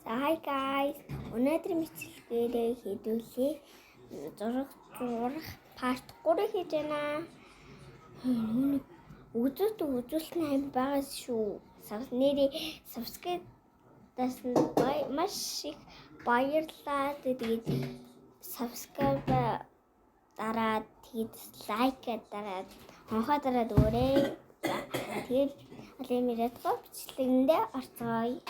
Hi guys. Өнөөдрийн мэдлэгээр хэдүүлээ. Зураг part 3 хийж байна. Үзүүлэлт аим байгаа шүү. Нэрээ subscribe дасан маш их баярлалаа. Тэгээд subscribe дараад тэгээд лайк дараад хонхоо дараад өгөөрэй. Тэгээд алимират бичлэгэндээ орцгоё.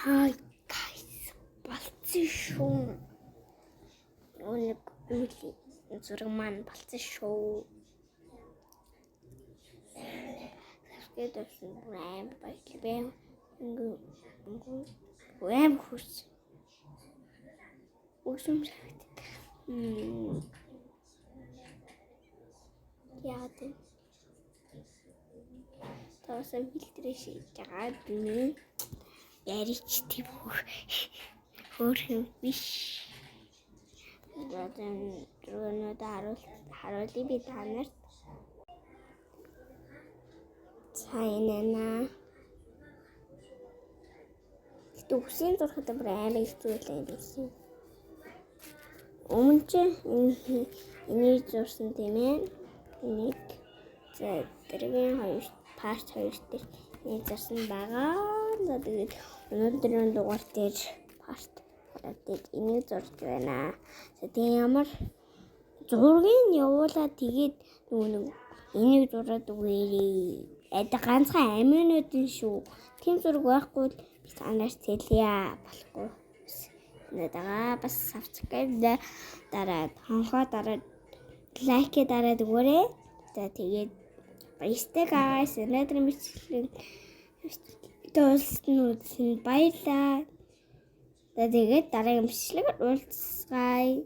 Hi guys, болцсон шүү. Өнөг үли зураг маань болцсон шүү. Саргад авсан аим баярлалаа. Аим хурц. Өсөм шахдаг. Яа тийм. Тоосон фильтрээ шийдэж байгаа би. Ярич тийм хөөрхөн биш. Задан өнөөдөр харуулъя би та нарт. Цайнана. Төгсийн зурхад амар хэцүүлээ байсан. Өмнө ч энийг зурсан тийм ээ. Энийг за дэргийн хоёр part 2 дээр энийг зурсан байгаа. Тэгээд өнөөдрийн дугаар дээр part дээр энийг зурж байна. Тэгээд ямар зургийг явуулаад тэгээд нөгөө энийг зураад өгөөрэй. Ганцхан аминуудын шүү. Тим зураг байхгүй бол би танаас тэлье болохгүй. Нэдэга бас subscribe дараад хонхоо дараад лайк дараад өгөөрэй. За тэгээд баяртай guys. Өнөөдрийн мэдлэг тооснууд баярлаа. Тэгээд дараагийн бичлэгээр уулзъя.